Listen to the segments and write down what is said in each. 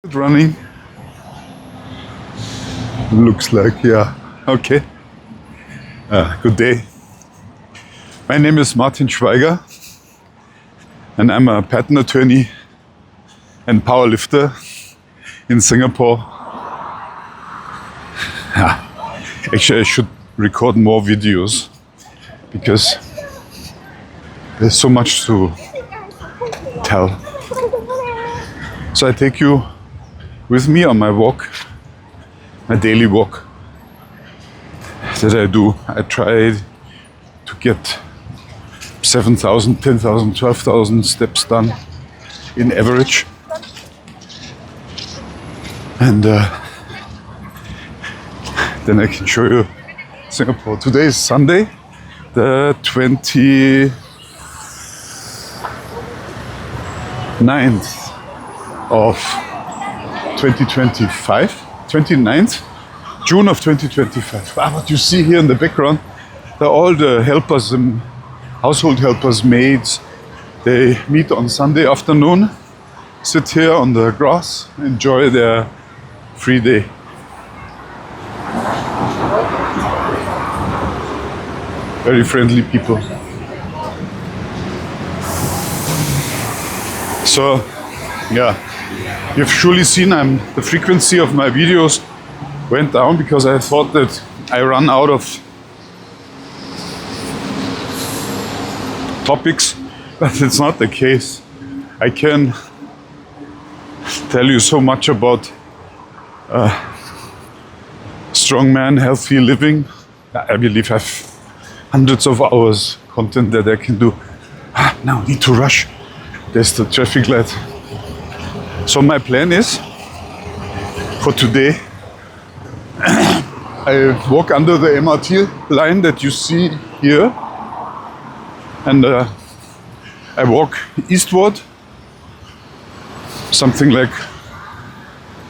Running? Looks like, yeah. Okay. Good day. My name is Martin Schweiger, and I'm a patent attorney and powerlifter in Singapore. Actually, I should record more videos because there's so much to tell. So I take you with me on my walk, my daily walk that I do. I try to get 7,000, 10,000, 12,000 steps done in average. And then I can show you Singapore. Today is Sunday, the 29th of 2025, 29th June of 2025. What you see here in the background, they're all the helpers, household helpers, maids. They meet on Sunday afternoon, sit here on the grass, enjoy their free day. Very friendly people. So, yeah, you've surely seen the frequency of my videos went down because I thought that I run out of topics, but it's not the case. I can tell you so much about strongman, healthy living. I believe I have hundreds of hours content that I can do. Now need to rush. There's the traffic light. So my plan is for today, I walk under the MRT line that you see here, and I walk eastward, something like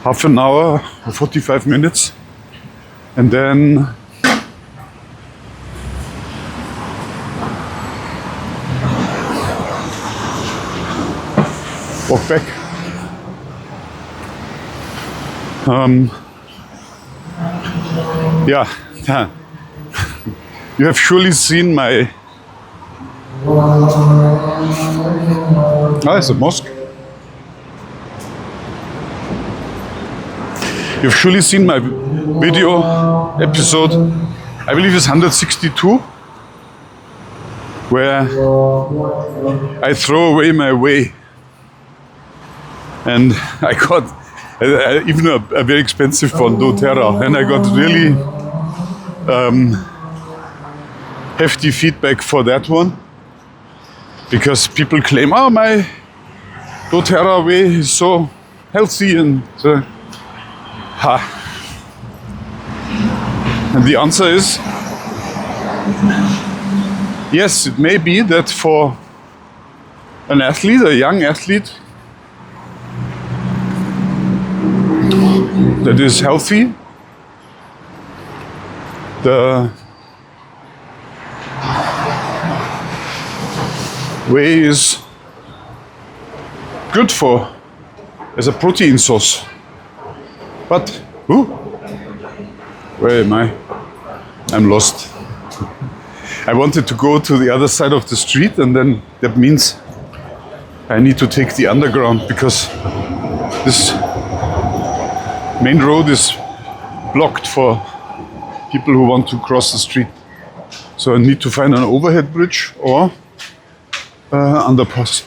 half an hour or 45 minutes, and then walk back. Yeah, you have surely seen my... it's a mosque. You've surely seen my video episode, I believe it's 162, where I throw away my whey. And I got even a very expensive one, doTERRA, and I got really hefty feedback for that one, because people claim, oh, my doTERRA whey is so healthy, and and the answer is yes, it may be that for an athlete, a young athlete that is healthy, the whey is good for as a protein source. But where am I? I'm lost. I wanted to go to the other side of the street, and then that means I need to take the underground because this main road is blocked for people who want to cross the street. So I need to find an overhead bridge or underpass,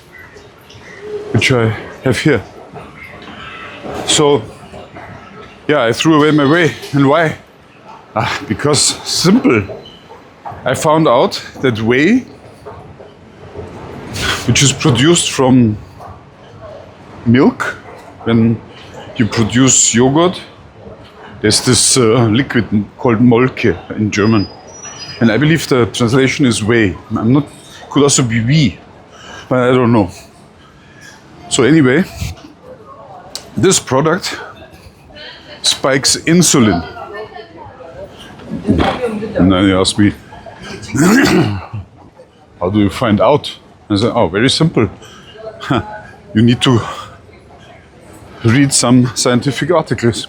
which I have here. So yeah, I threw away my whey. And why? Because simple. I found out that whey, which is produced from milk, when you produce yogurt, there's this liquid called Molke in German. And I believe the translation is whey. Could also be wee, but I don't know. So anyway, this product spikes insulin. And then you ask me, how do you find out? I said, oh, very simple. You need to read some scientific articles.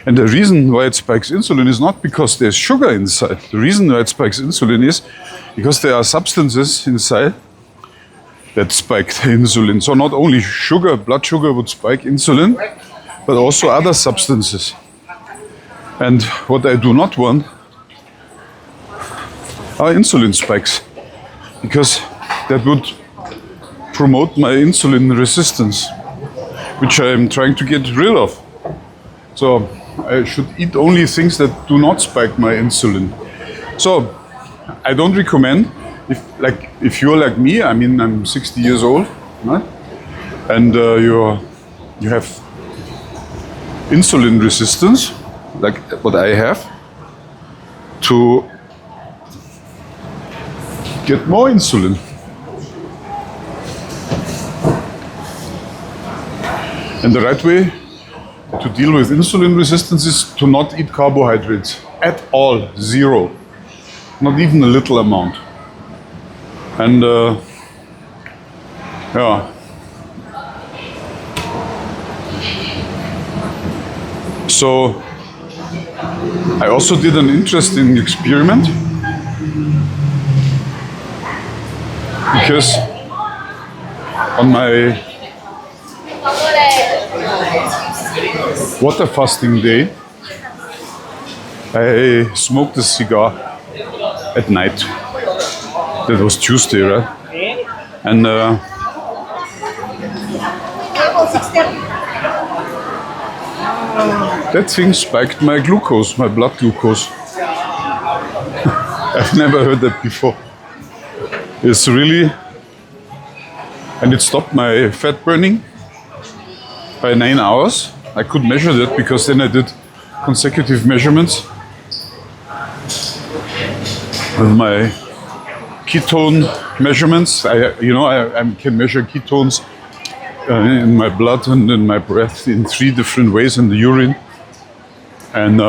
And the reason why it spikes insulin is not because there's sugar inside. The reason why it spikes insulin is because there are substances inside that spike insulin. So not only sugar, blood sugar would spike insulin, but also other substances. And what I do not want are insulin spikes, because that would promote my insulin resistance, which I am trying to get rid of. So I should eat only things that do not spike my insulin. So I don't recommend, if you're like me, I mean, I'm 60 years old, right? And you have insulin resistance, like what I have, to get more insulin. And the right way to deal with insulin resistance is to not eat carbohydrates at all, zero, not even a little amount. And yeah. So I also did an interesting experiment, because on my water fasting day, I smoked a cigar at night. That was Tuesday, right? And that thing spiked my glucose, my blood glucose. I've never heard that before. It's really, and it stopped my fat burning by 9 hours. I could measure that because then I did consecutive measurements with my ketone measurements. I can measure ketones in my blood and in my breath in 3 different ways in the urine. And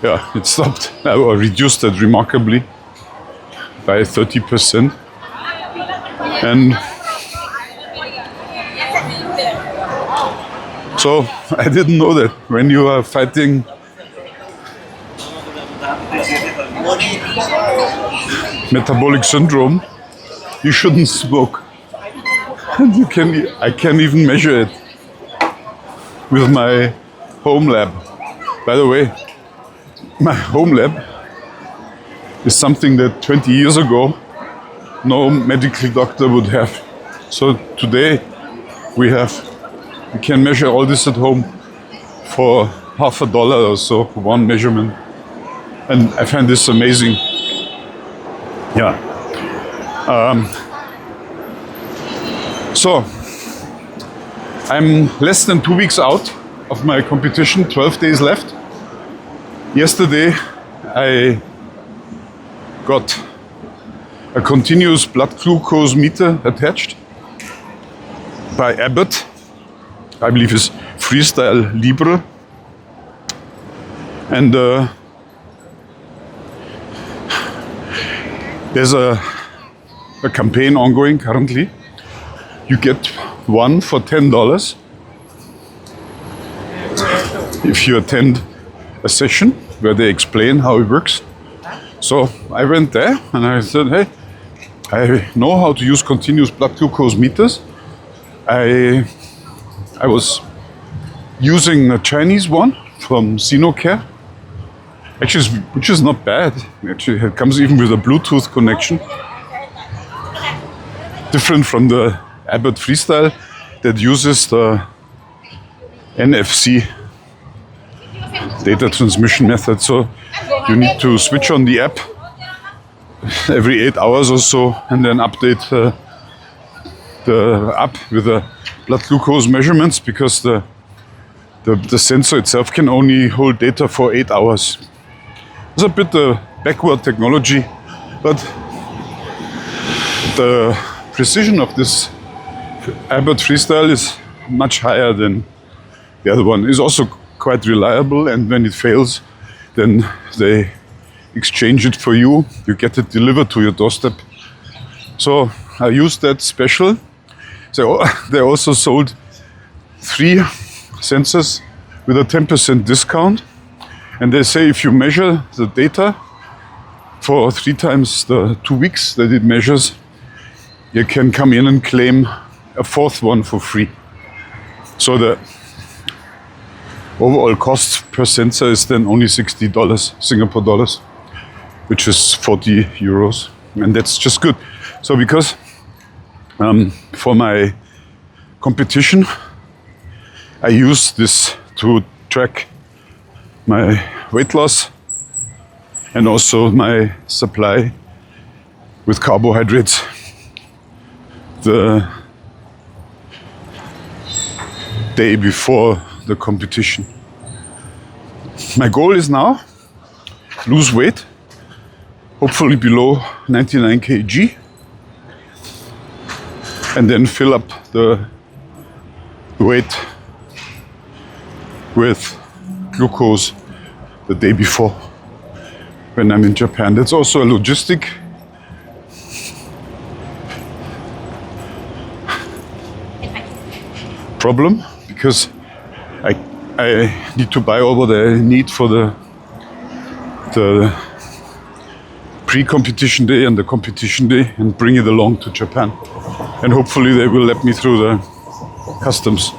yeah, it stopped or reduced it remarkably by 30%. And so I didn't know that when you are fighting metabolic syndrome, you shouldn't smoke. And I can even measure it with my home lab. By the way, my home lab is something that 20 years ago no medical doctor would have. So today we can measure all this at home for $50 or so for one measurement. And I find this amazing. Yeah. So I'm less than 2 weeks out of my competition, 12 days left. Yesterday I got a continuous blood glucose meter attached by Abbott. I believe it's Freestyle Libre. And there's a campaign ongoing currently. You get one for $10 if you attend a session where they explain how it works. So I went there and I said, hey, I know how to use continuous blood glucose meters. I was using a Chinese one from Sinocare, actually, which is not bad. Actually, it comes even with a Bluetooth connection, different from the Abbott Freestyle that uses the NFC data transmission method. So you need to switch on the app every 8 hours or so and then update the app with the blood glucose measurements, because the sensor itself can only hold data for 8 hours. It's a bit backward technology, but the precision of this Abbott Freestyle is much higher than the other one. It's also quite reliable, and when it fails, then they exchange it for you. You get it delivered to your doorstep. So I used that special. So they also sold 3 sensors with a 10% discount. And they say if you measure the data for 3 times the 2 weeks that it measures, you can come in and claim a 4th one for free. So the overall cost per sensor is then only $60 Singapore dollars, which is 40 euros. And that's just good. So because for my competition, I use this to track my weight loss and also my supply with carbohydrates. The day before the competition. My goal is now lose weight, hopefully below 99 kg, and then fill up the weight with glucose the day before when I'm in Japan. That's also a logistic problem because I need to buy all what I need for the pre-competition day and the competition day and bring it along to Japan. And hopefully they will let me through the customs.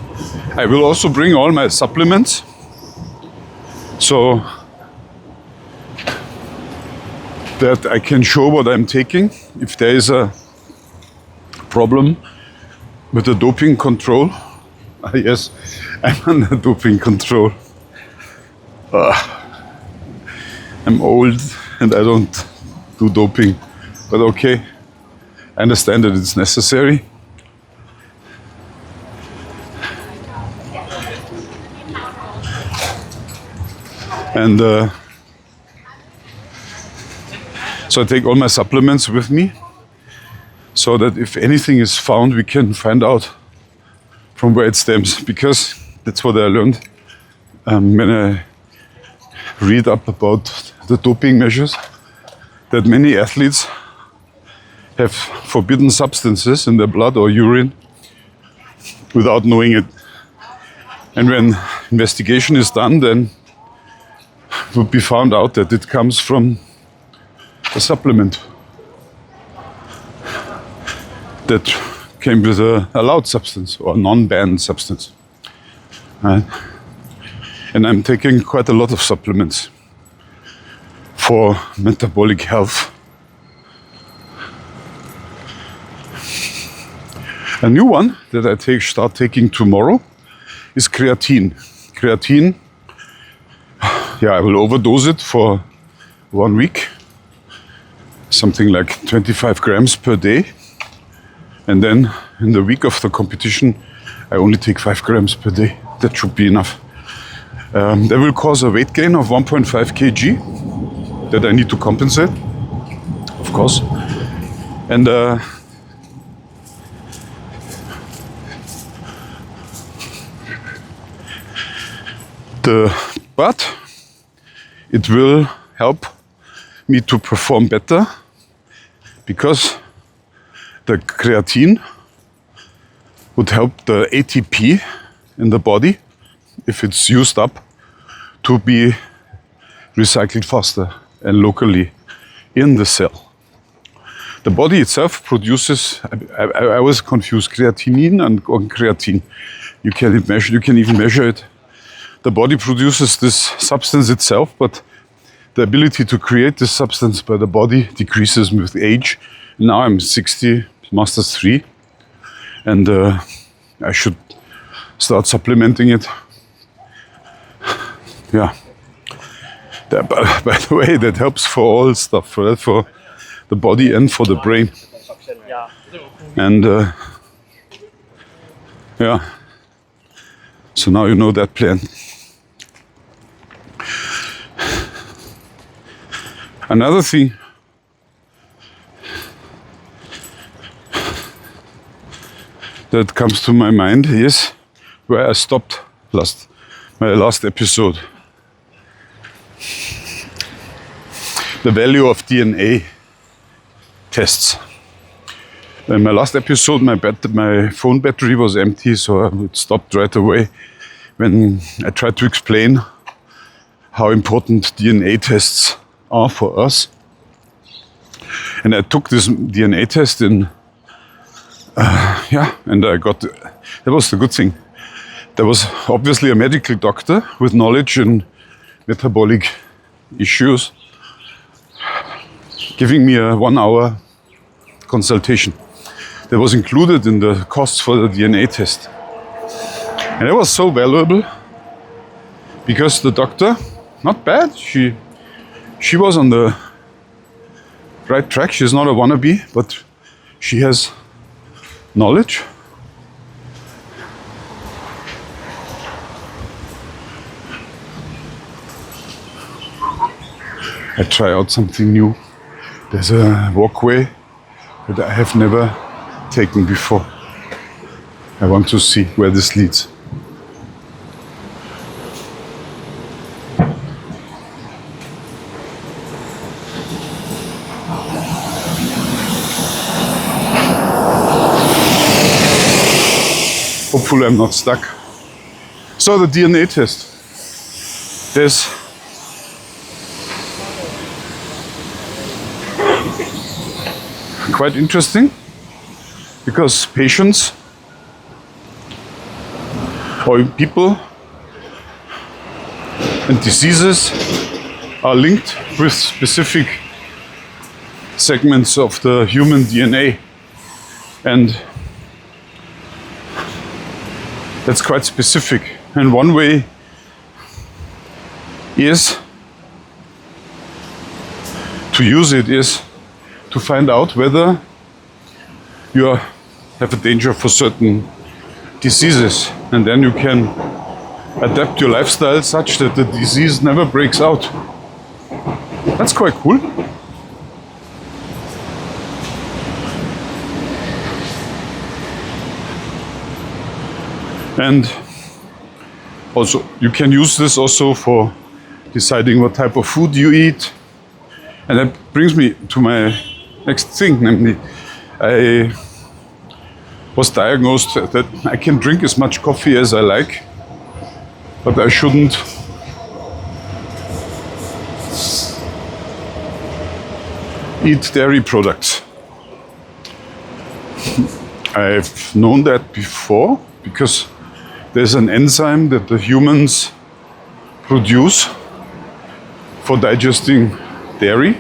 I will also bring all my supplements. So that I can show what I'm taking. If there is a problem with the doping control, yes, I'm under doping control. I'm old and I don't do doping, but okay, I understand that it's necessary. And so I take all my supplements with me so that if anything is found, we can find out from where it stems, because that's what I learned when I read up about the doping measures, that many athletes have forbidden substances in their blood or urine without knowing it. And when investigation is done, then it would be found out that it comes from a supplement that came with a allowed substance or non-banned substance. Right? And I'm taking quite a lot of supplements for metabolic health. A new one that I start taking tomorrow is creatine. Creatine, I will overdose it for 1 week, something like 25 grams per day. And then in the week of the competition, I only take 5 grams per day. That should be enough. That will cause a weight gain of 1.5 kg that I need to compensate, of course. And but it will help me to perform better, because the creatine would help the ATP in the body, if it's used up, to be recycled faster and locally in the cell. The body itself produces, I was confused, creatinine and creatine. You can even measure it. The body produces this substance itself, but the ability to create this substance by the body decreases with age. Now I'm 60, Masters 3, and I should start supplementing it. Yeah. By the way, that helps for all stuff, right? For the body and for the brain. And so now you know that plan. Another thing that comes to my mind is where I stopped my last episode. The value of DNA tests. In my last episode, my phone battery was empty, so it stopped right away when I tried to explain how important DNA tests are for us. And I took this DNA test and I got, that was the good thing. There was obviously a medical doctor with knowledge in metabolic issues giving me a 1 hour consultation. That was included in the costs for the DNA test. And it was so valuable because the doctor, not bad, she was on the right track. She's not a wannabe, but she has knowledge. I try out something new. There's a walkway that I have never taken before. I want to see where this leads. Hopefully I'm not stuck. So the DNA test. There's quite interesting because patients or people and diseases are linked with specific segments of the human DNA, and that's quite specific. And one way is to use it is to find out whether you have a danger for certain diseases, and then you can adapt your lifestyle such that the disease never breaks out. That's quite cool. And also you can use this also for deciding what type of food you eat. And that brings me to my next thing, namely I was diagnosed that I can drink as much coffee as I like, but I shouldn't eat dairy products. I've known that before because there's an enzyme that the humans produce for digesting dairy,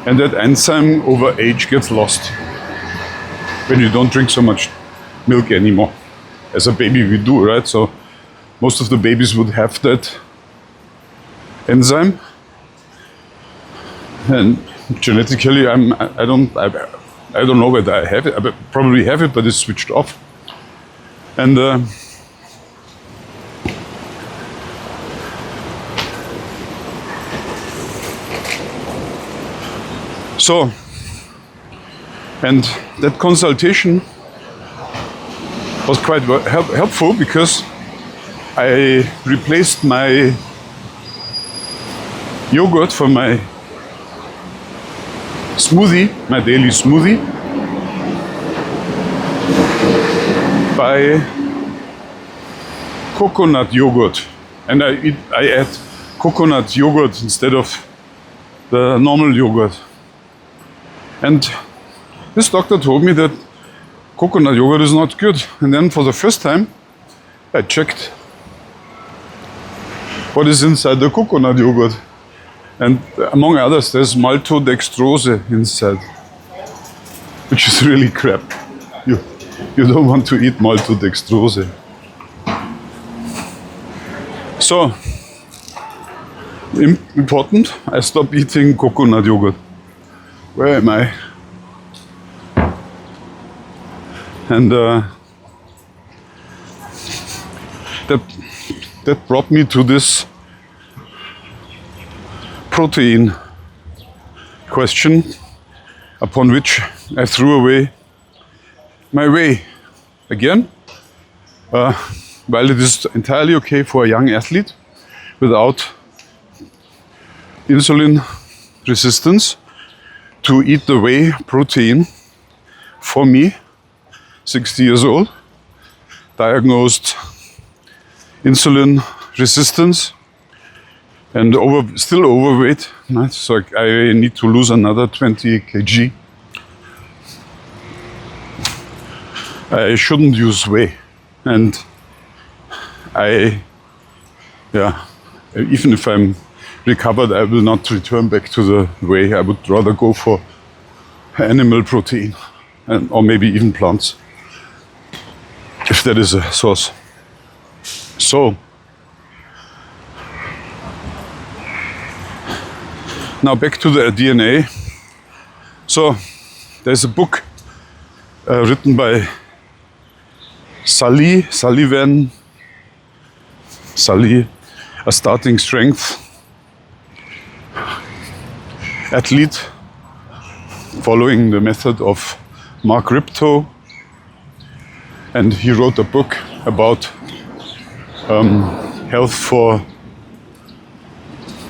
and that enzyme over age gets lost when you don't drink so much milk anymore. As a baby we do, right? So most of the babies would have that enzyme, and genetically I don't know whether I have it. I probably have it, but it's switched off. And so, and that consultation was quite helpful because I replaced my yogurt for my smoothie, my daily smoothie, by coconut yogurt. And I add coconut yogurt instead of the normal yogurt. And this doctor told me that coconut yogurt is not good. And then for the first time, I checked what is inside the coconut yogurt. And among others, there's maltodextrose inside, which is really crap. You don't want to eat maltodextrose. So, important, I stopped eating coconut yogurt. Where am I? And that brought me to this protein question, upon which I threw away my whey again. While it is entirely okay for a young athlete without insulin resistance to eat the whey protein for me, 60 years old, diagnosed insulin resistance and still overweight. Right? So I need to lose another 20 kg. I shouldn't use whey. And even if I'm recovered, I will not return back to the whey. I would rather go for animal protein or maybe even plants, if that is a source. So, now back to the DNA. So, there's a book written by Sully, a starting strength athlete following the method of Mark Ripto, and he wrote a book about health for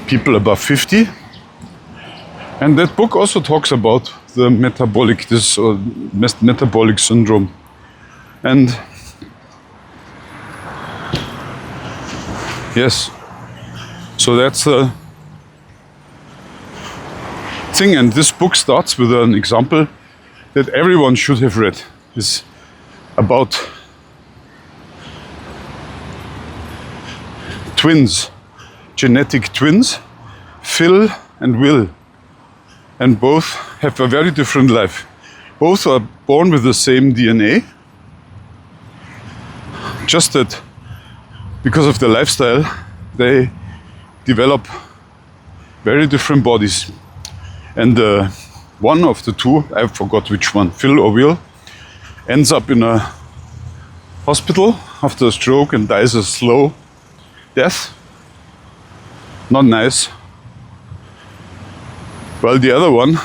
people above 50. And that book also talks about the metabolic syndrome. And yes, so that's the thing. And this book starts with an example that everyone should have read. It's about twins, genetic twins, Phil and Will. And both have a very different life. Both are born with the same DNA, just that because of their lifestyle, they develop very different bodies. And one of the two, I forgot which one, Phil or Will, ends up in a hospital after a stroke and dies a slow death. Not nice. While the other one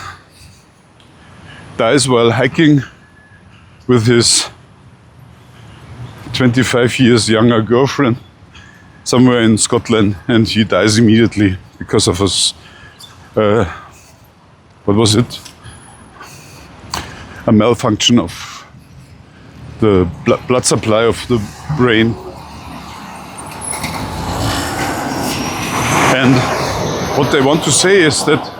dies while hiking with his 25 years younger girlfriend somewhere in Scotland, and he dies immediately because of his, what was it? A malfunction of the blood supply of the brain. And what they want to say is that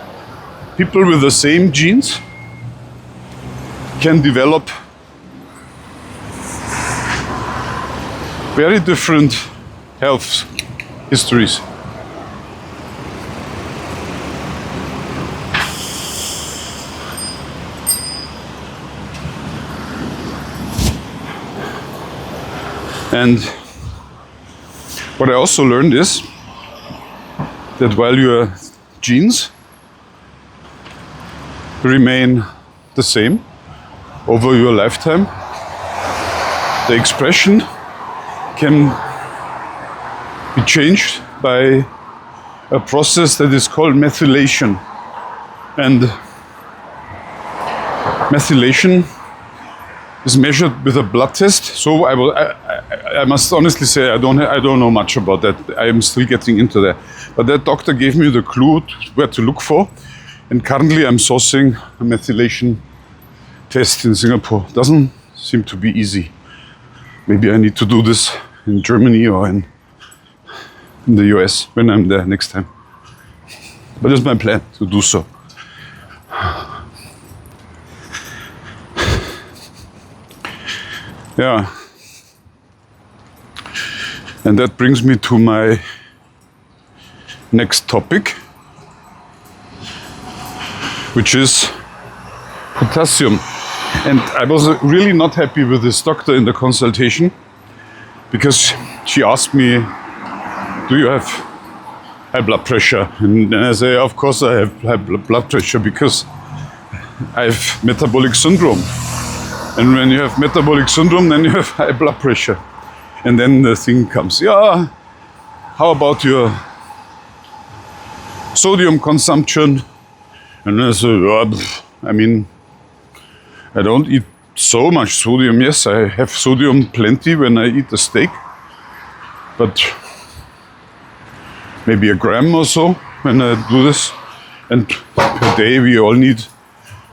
people with the same genes can develop very different health histories. And what I also learned is that while your genes remain the same over your lifetime, the expression can be changed by a process that is called methylation. And methylation is measured with a blood test. So I must honestly say I don't know much about that. I am still getting into that. But that doctor gave me the clue where to look for. And currently I'm sourcing a methylation test in Singapore. Doesn't seem to be easy. Maybe I need to do this in Germany or in the US when I'm there next time. But it's my plan to do so. Yeah. And that brings me to my next topic, which is potassium. And I was really not happy with this doctor in the consultation, because she asked me, do you have high blood pressure? And I say, of course I have high blood pressure because I have metabolic syndrome. And when you have metabolic syndrome, then you have high blood pressure. And then the thing comes, yeah, how about your sodium consumption? And I said, I mean, I don't eat so much sodium. Yes, I have sodium plenty when I eat a steak, but maybe a gram or so when I do this. And per day we all need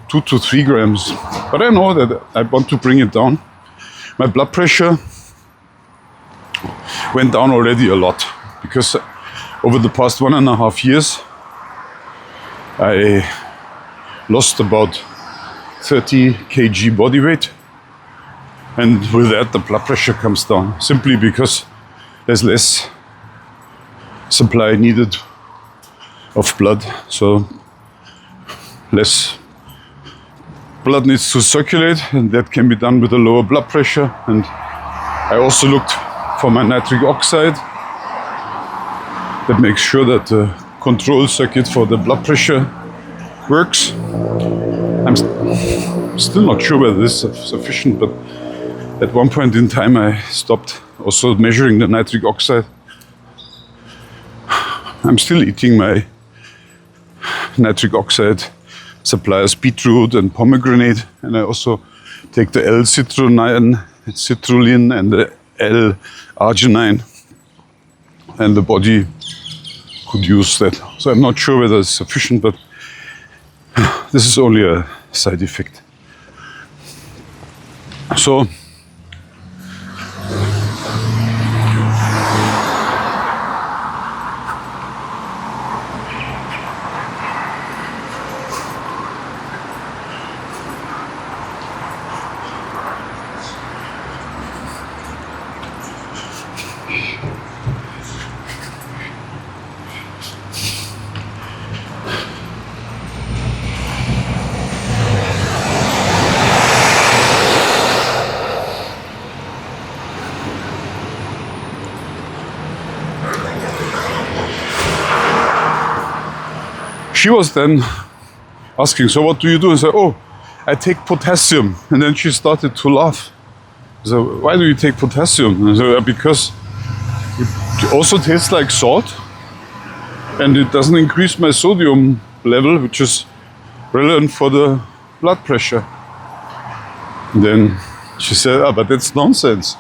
2 to 3 grams. But I know that I want to bring it down. My blood pressure went down already a lot because over the past 1.5 years, I lost about 30 kg body weight. And with that, the blood pressure comes down simply because there's less supply needed of blood. So less blood needs to circulate, and that can be done with a lower blood pressure. And I also looked for my nitric oxide that makes sure that the control circuit for the blood pressure works. I'm still not sure whether this is sufficient, but at one point in time I stopped also measuring the nitric oxide. I'm still eating my nitric oxide suppliers, beetroot and pomegranate, and I also take the L-citrulline and the L-arginine, and the body could use that. So I'm not sure whether it's sufficient, but this is only a side effect. So she was then asking, so what do you do? I said, oh, I take potassium. And then she started to laugh. So why do you take potassium? And I said, because it also tastes like salt, and it doesn't increase my sodium level, which is relevant for the blood pressure. And then she said, but that's nonsense.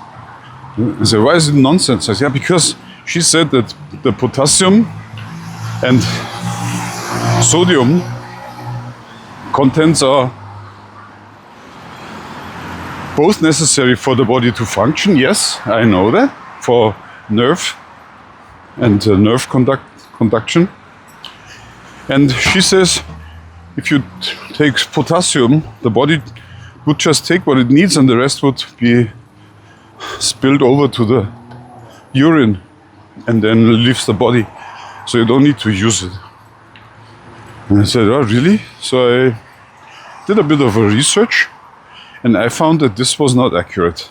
I said, why is it nonsense? I said, yeah, because she said that the potassium and sodium contents are both necessary for the body to function. Yes, I know that, for nerve and nerve conduction. And she says, if you take potassium, the body would just take what it needs and the rest would be spilled over to the urine and then leaves the body. So you don't need to use it. And I said, oh, really? So I did a bit of a research, and I found that this was not accurate.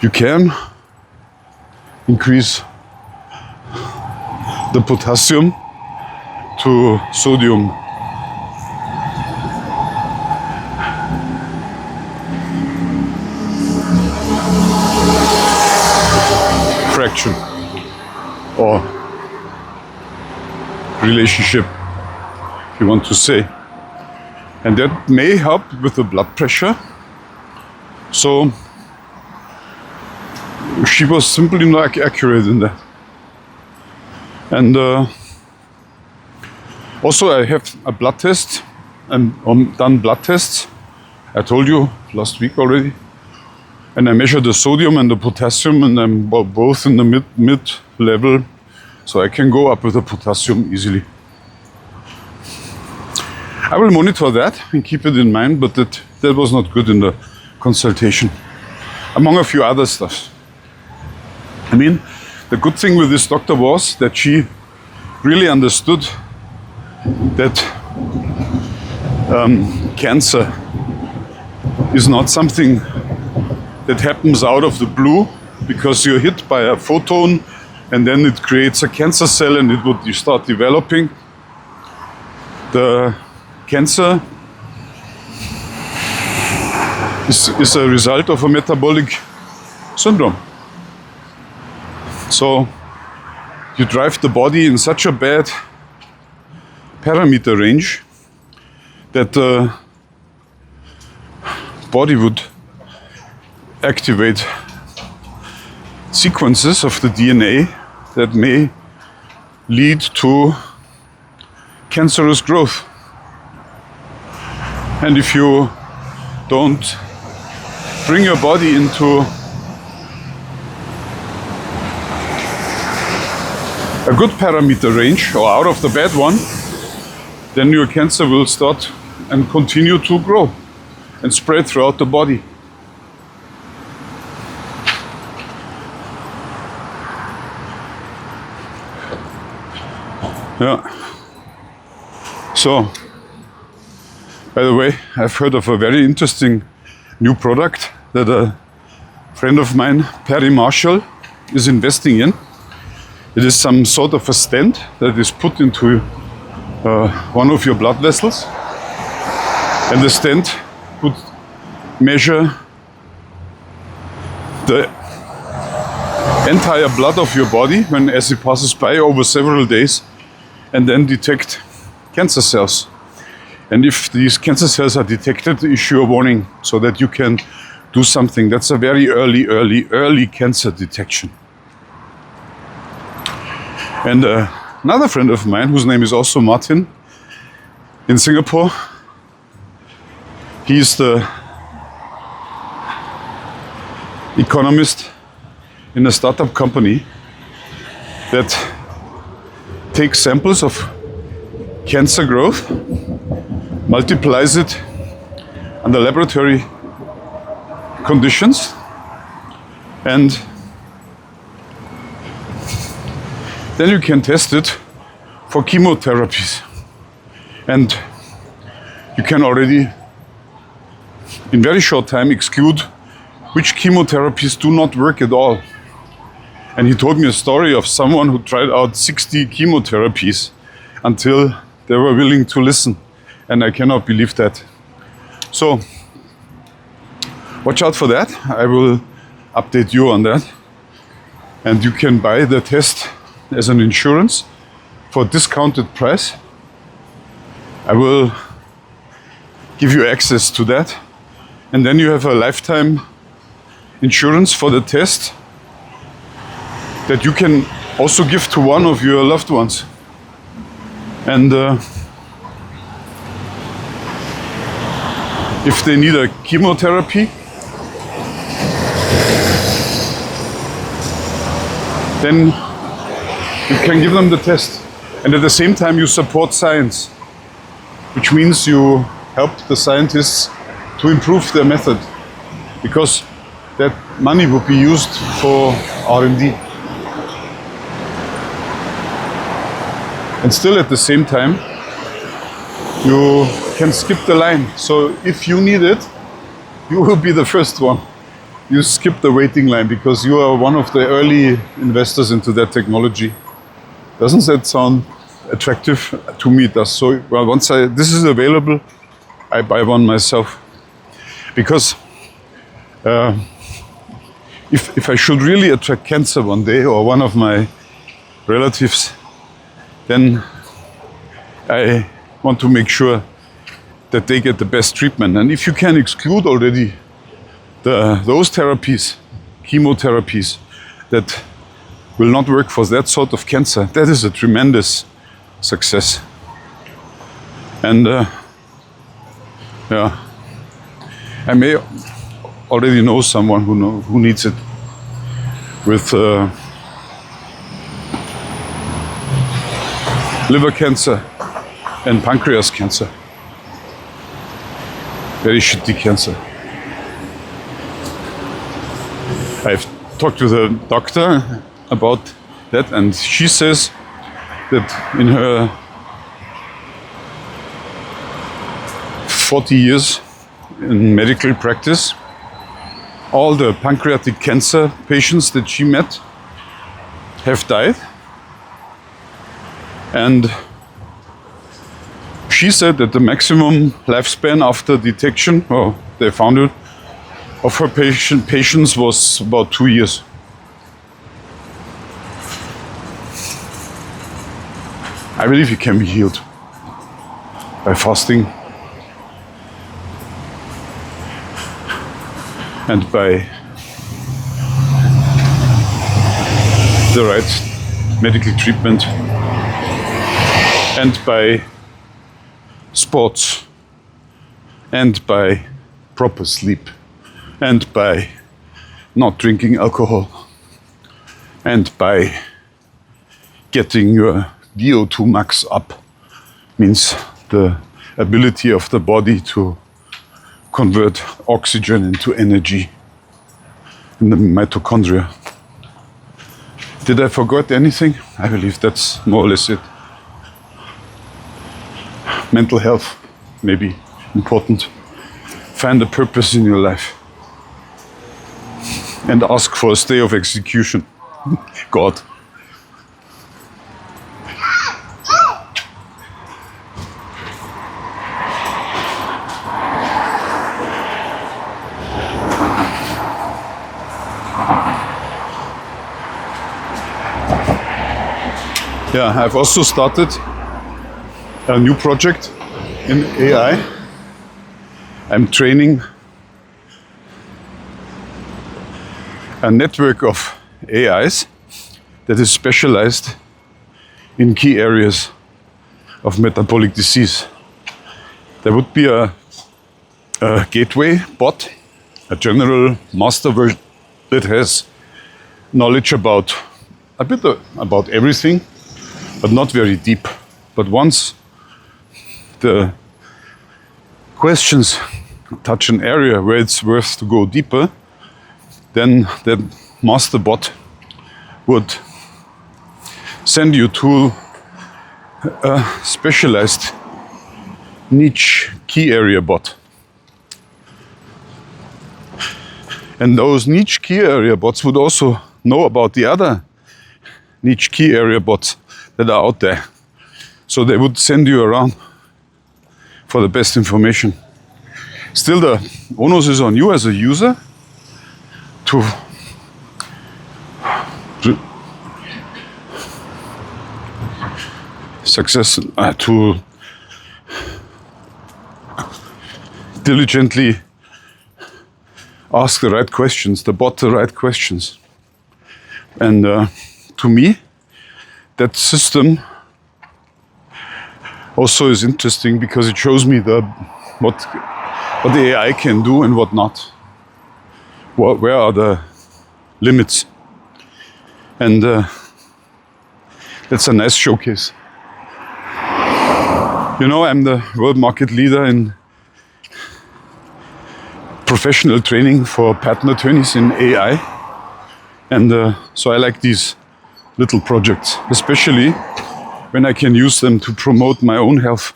You can increase the potassium to sodium fraction or relationship, if you want to say. And that may help with the blood pressure. So she was simply not accurate in that. And also I have a blood test and done blood tests. I told you last week already. And I measured the sodium and the potassium, and I'm both in the mid level. So I can go up with the potassium easily. I will monitor that and keep it in mind, but that was not good in the consultation, among a few other stuff. I mean, the good thing with this doctor was that she really understood that cancer is not something that happens out of the blue because you're hit by a photon and then it creates a cancer cell and you start developing. The cancer is a result of a metabolic syndrome. So you drive the body in such a bad parameter range that the body would activate sequences of the DNA that may lead to cancerous growth. And if you don't bring your body into a good parameter range, or out of the bad one, then your cancer will start and continue to grow and spread throughout the body. Yeah. So, by the way, I've heard of a very interesting new product that a friend of mine, Perry Marshall, is investing in. It is some sort of a stent that is put into one of your blood vessels, and the stent would measure the entire blood of your body as it passes by over several days, and then detect cancer cells. And if these cancer cells are detected, issue a warning so that you can do something. That's a very early cancer detection. And another friend of mine, whose name is also Martin, in Singapore, he's the economist in a startup company that takes samples of cancer growth, multiplies it under laboratory conditions, and then you can test it for chemotherapies. And you can already, in very short time, exclude which chemotherapies do not work at all. And he told me a story of someone who tried out 60 chemotherapies until they were willing to listen. And I cannot believe that. So, watch out for that. I will update you on that. And you can buy the test as an insurance for a discounted price. I will give you access to that. And then you have a lifetime insurance for the test that you can also give to one of your loved ones. And if they need a chemotherapy, then you can give them the test. And at the same time you support science, which means you help the scientists to improve their method, because that money would be used for R&D. And still at the same time, you can skip the line. So if you need it, you will be the first one. You skip the waiting line because you are one of the early investors into that technology. Doesn't that sound attractive? To me it does. So well, once this is available, I buy one myself. Because if I should really attract cancer one day, or one of my relatives, then I want to make sure that they get the best treatment. And if you can exclude already those therapies, chemotherapies, that will not work for that sort of cancer, that is a tremendous success. And yeah, I may already know someone who needs it with liver cancer and pancreas cancer. Very shitty cancer. I've talked with a doctor about that, and she says that in her 40 years in medical practice, all the pancreatic cancer patients that she met have died. And she said that the maximum lifespan after detection, well, they found it, of her patients was about 2 years. I believe you can be healed by fasting and by the right medical treatment and by sports and by proper sleep, and by not drinking alcohol, and by getting your VO2 max up, means the ability of the body to convert oxygen into energy in the mitochondria. Did I forget anything? I believe that's more or less it. Mental health, maybe important. Find a purpose in your life. And ask for a stay of execution. God. Yeah, I've also started a new project in AI. I'm training a network of AIs that is specialized in key areas of metabolic disease. There would be a gateway bot, a general master version that has knowledge about a bit about everything, but not very deep. But once the questions touch an area where it's worth to go deeper, then the master bot would send you to a specialized niche key area bot. And those niche key area bots would also know about the other niche key area bots that are out there. So they would send you around for the best information. Still, the onus is on you as a user to to diligently ask the right questions, the bot the right questions. And to me, that system also is interesting because it shows me what the AI can do and what not. Where are the limits? And that's a nice showcase. You know, I'm the world market leader in professional training for patent attorneys in AI. And so I like these little projects, especially when I can use them to promote my own health,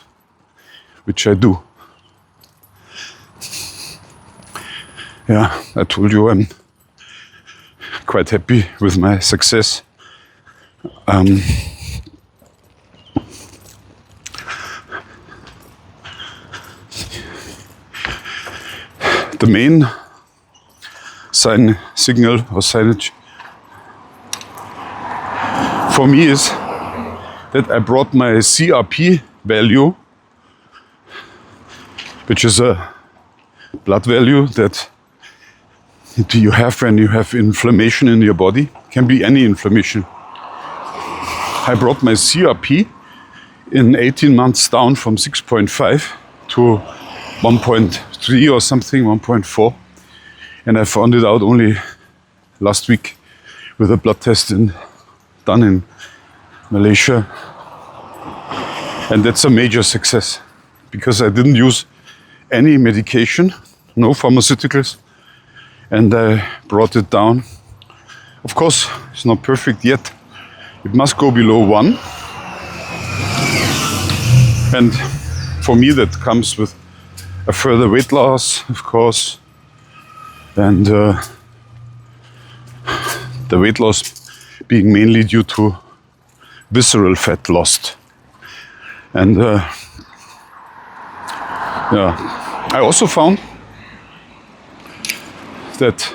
which I do. Yeah, I told you I'm quite happy with my success. The main signal or signage for me is that I brought my CRP value, which is a blood value that you have when you have inflammation in your body. Can be any inflammation. I brought my CRP in 18 months down from 6.5 to 1.3 or something, 1.4. And I found it out only last week with a blood test done in Malaysia. And that's a major success because I didn't use any medication, no pharmaceuticals, and I brought it down. Of course, it's not perfect yet. It must go below 1. And for me, that comes with a further weight loss, of course, and the weight loss being mainly due to visceral fat lost. And yeah, I also found that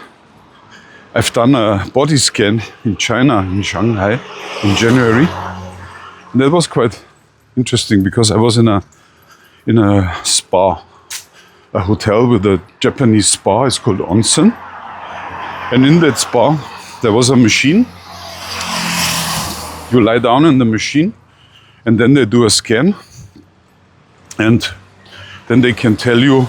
I've done a body scan in China, in Shanghai, in January. And that was quite interesting because I was in a spa, a hotel with a Japanese spa. It's called onsen. And in that spa, there was a machine. You lie down in the machine, and then they do a scan, and then they can tell you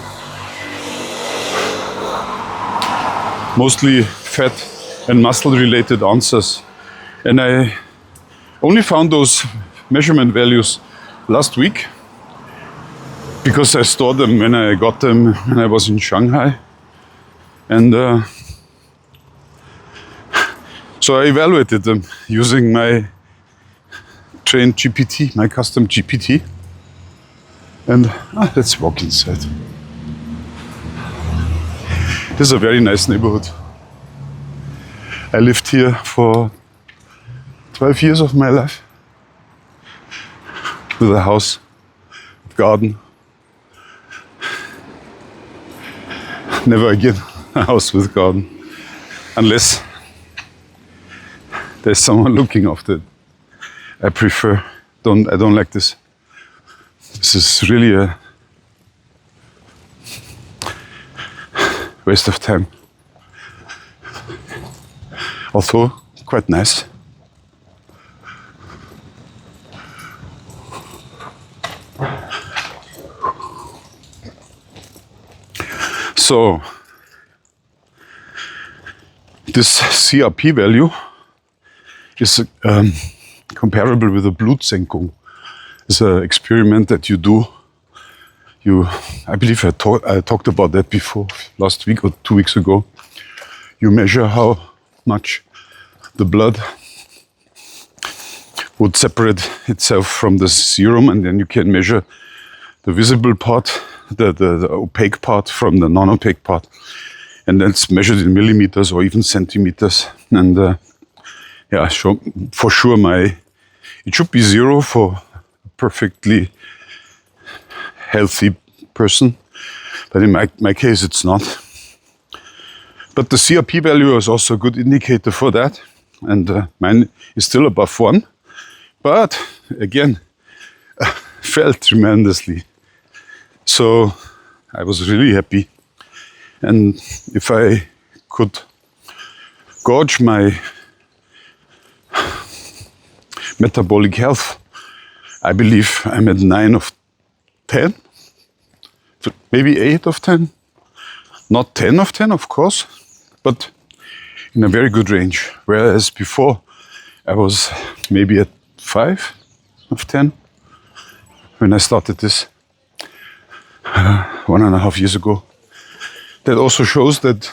mostly fat and muscle related answers. And I only found those measurement values last week because I stored them when I got them when I was in Shanghai. And so I evaluated them using my trained GPT, my custom GPT. And let's walk inside. This is a very nice neighborhood. I lived here for 12 years of my life with a house, garden. Never again a house with garden, unless there's someone looking after it. I don't like this. This is really a waste of time. Although quite nice. So this CRP value is comparable with a Blutsenkung. It's an experiment that you do. I believe I talked about that before, last week or 2 weeks ago. You measure how much the blood would separate itself from the serum, and then you can measure the visible part, the opaque part from the non-opaque part. And that's measured in millimeters or even centimeters. And yeah, for sure it should be 0 for a perfectly healthy person. But in my case, it's not. But the CRP value is also a good indicator for that. And mine is still above 1. But again, fell tremendously. So I was really happy. And if I could gauge my metabolic health, I believe I'm at 9 of 10, maybe 8 of 10. Not 10 of 10, of course, but in a very good range. Whereas before, I was maybe at 5 of 10 when I started this 1.5 years ago. That also shows that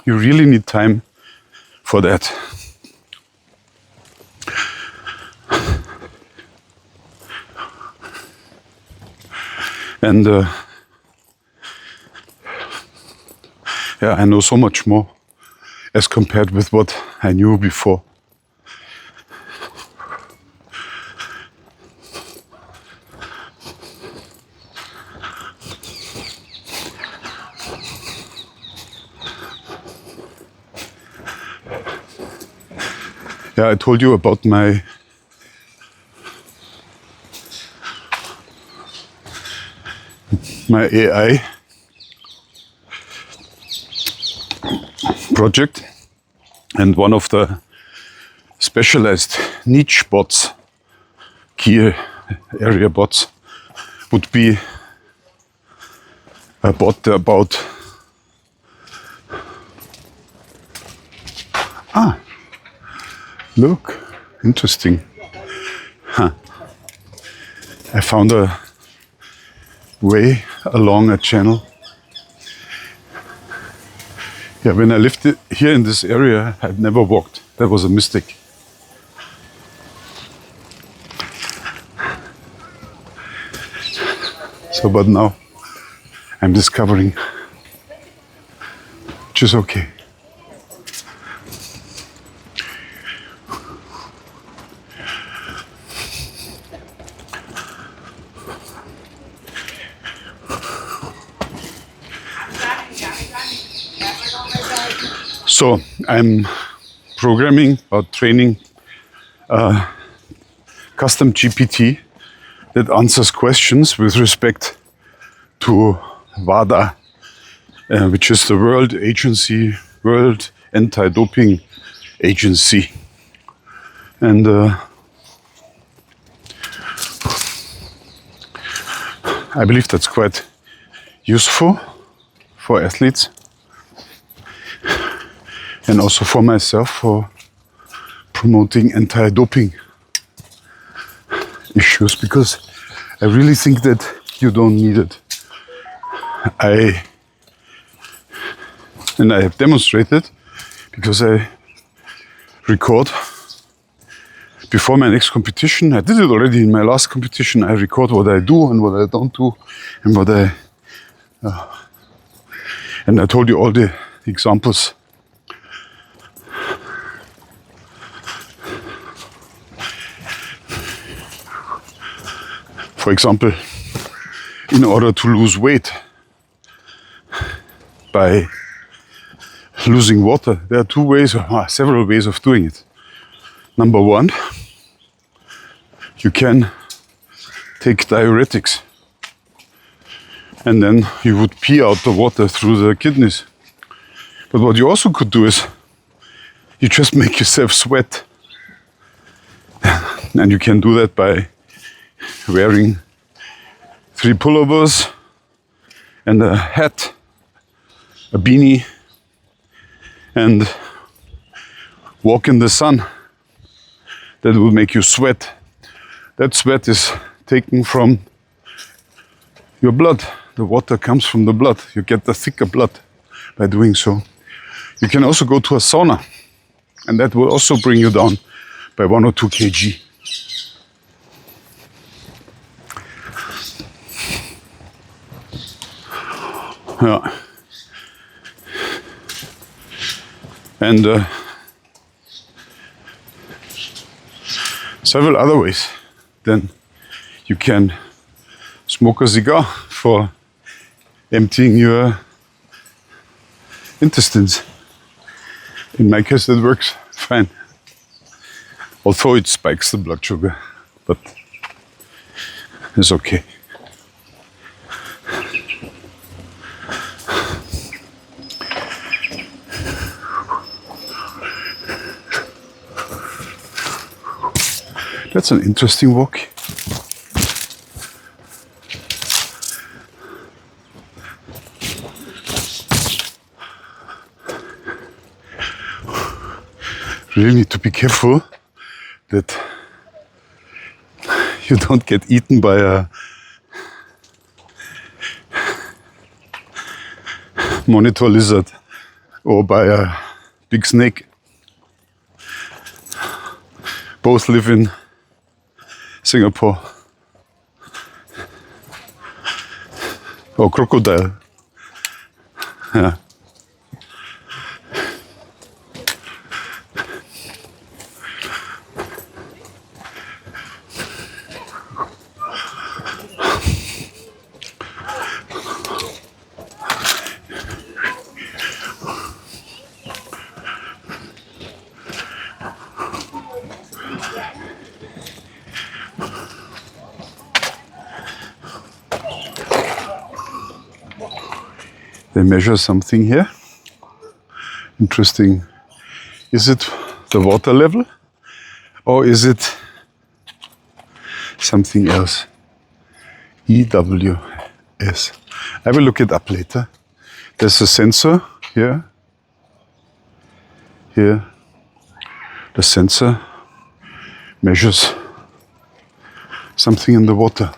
you really need time for that. And yeah, I know so much more as compared with what I knew before. Yeah, I told you about my AI project, and one of the specialized niche bots, key area bots, would be a bot about look, interesting. I found a way along a channel. Yeah, when I lived here in this area, I've never walked. That was a mistake. So, but now I'm discovering, which is okay. So I'm programming or training a custom GPT that answers questions with respect to WADA, which is the World Anti-Doping Agency. And I believe that's quite useful for athletes. and also for myself for promoting anti-doping issues, because I really think that you don't need it. I have demonstrated, because I record before my next competition. I did it already in my last competition. I record what I do and what I don't do, and what and I told you all the examples. For example, in order to lose weight by losing water, there are several ways of doing it. Number one, you can take diuretics, and then you would pee out the water through the kidneys. But what you also could do is you just make yourself sweat. And you can do that by wearing 3 pullovers and a hat, a beanie, and walk in the sun. That will make you sweat. That sweat is taken from your blood. The water comes from the blood. You get the thicker blood by doing so. You can also go to a sauna, and that will also bring you down by 1 or 2 kg. Yeah. And several other ways. Then you can smoke a cigar for emptying your intestines. In my case, that works fine. Although it spikes the blood sugar, but it's okay. That's an interesting walk. Really need to be careful that you don't get eaten by a monitor lizard or by a big snake. Both live in Singapore. Or crocodile. Yeah. They measure something here. Interesting. Is it the water level, or is it something else? EWS. I will look it up later. There's a sensor here. Here. The sensor measures something in the water.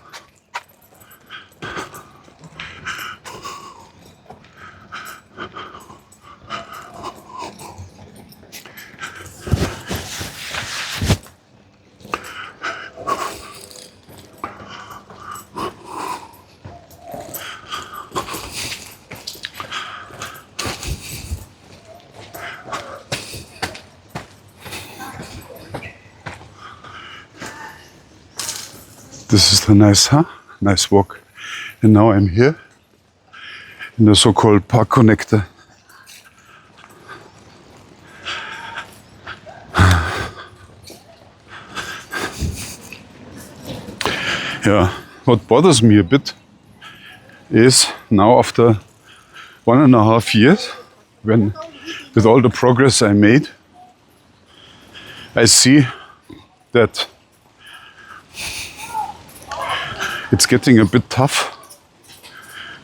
This is the nice walk. And now I'm here in the so-called park connector. Yeah, what bothers me a bit is now after 1.5 years, when with all the progress I made, I see that it's getting a bit tough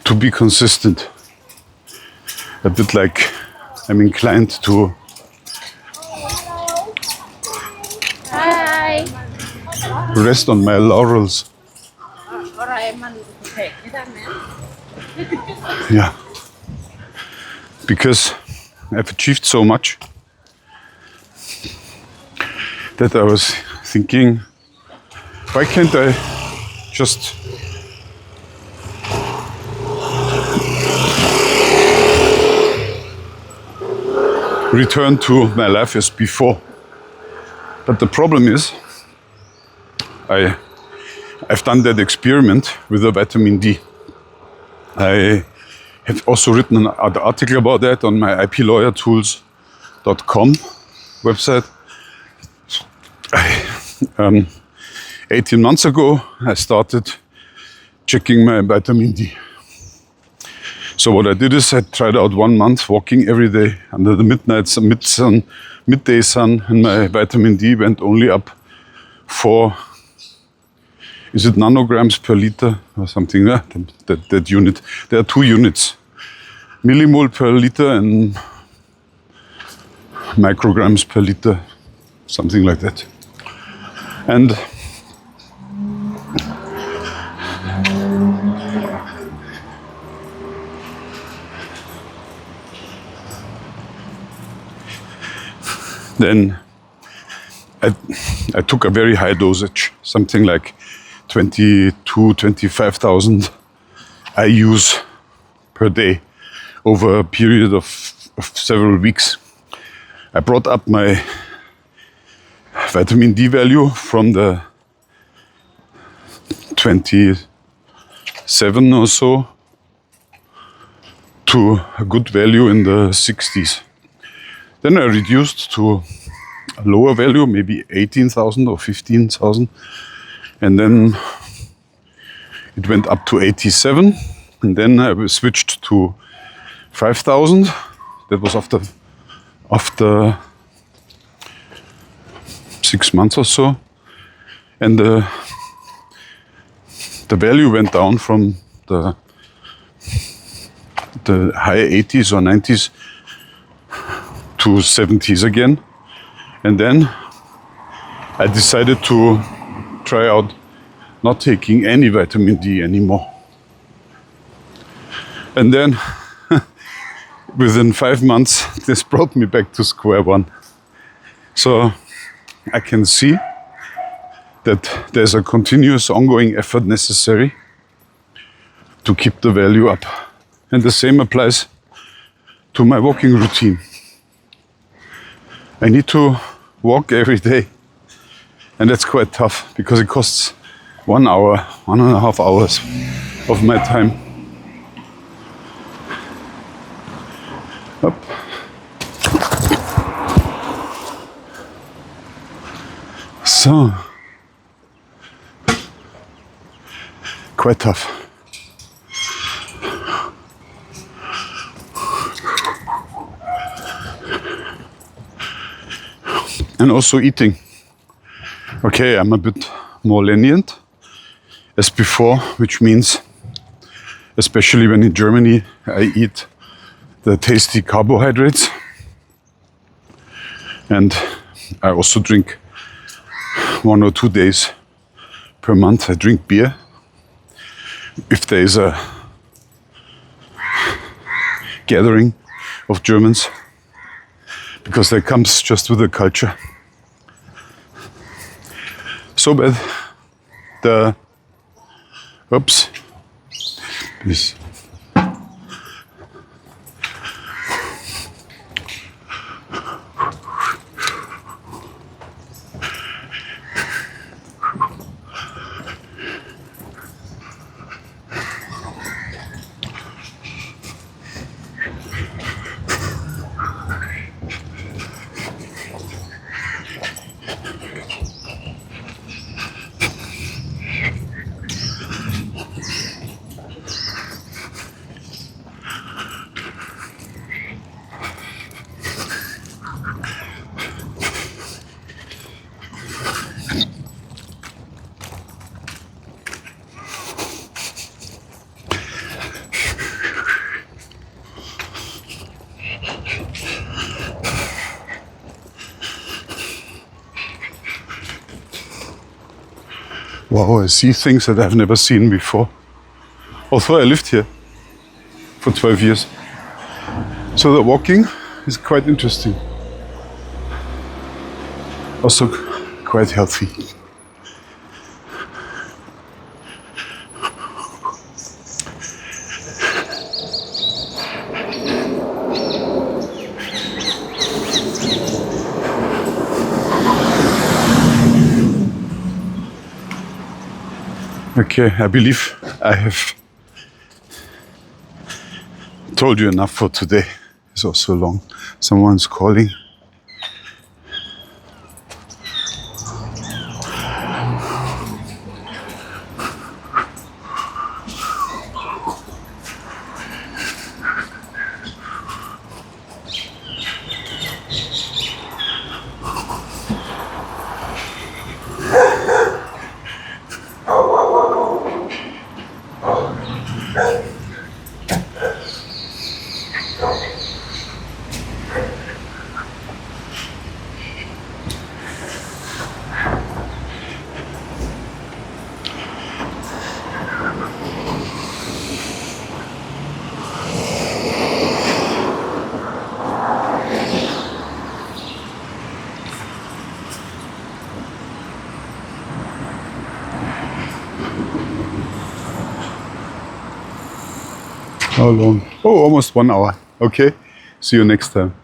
to be consistent. A bit like I'm inclined to rest on my laurels. Yeah. Because I've achieved so much that I was thinking, why can't I just return to my life as before? But the problem is, I've done that experiment with the vitamin D. I have also written an article about that on my iplawyertools.com website. 18 months ago, I started checking my vitamin D. So what I did is I tried out 1 month walking every day under the midday sun, and my vitamin D went only up 4, is it nanograms per liter or something? Yeah, that unit. There are 2 units, millimole per liter and micrograms per liter, something like that. And then I took a very high dosage, something like 25,000 IUs per day over a period of several weeks. I brought up my vitamin D value from the 27 or so to a good value in the 60s. Then I reduced to a lower value, maybe 18,000 or 15,000. And then it went up to 87. And then I switched to 5,000. That was after 6 months or so. And the value went down from the high 80s or 90s to 70s again. And then I decided to try out not taking any vitamin D anymore. And then within 5 months, this brought me back to square one. So I can see that there's a continuous ongoing effort necessary to keep the value up. And the same applies to my walking routine. I need to walk every day. And that's quite tough because it costs 1 hour, 1.5 hours of my time. Up. So, quite tough. And also eating. Okay, I'm a bit more lenient as before, which means, especially when in Germany, I eat the tasty carbohydrates. And I also drink 1 or 2 days per month, I drink beer. If there is a gathering of Germans, because that comes just with the culture. So bad. Oops. This. Wow, I see things that I've never seen before. Although I lived here for 12 years. So the walking is quite interesting. Also quite healthy. Okay, I believe I have told you enough for today. It's also long. Someone's calling. How long? Oh, almost 1 hour. Okay, see you next time.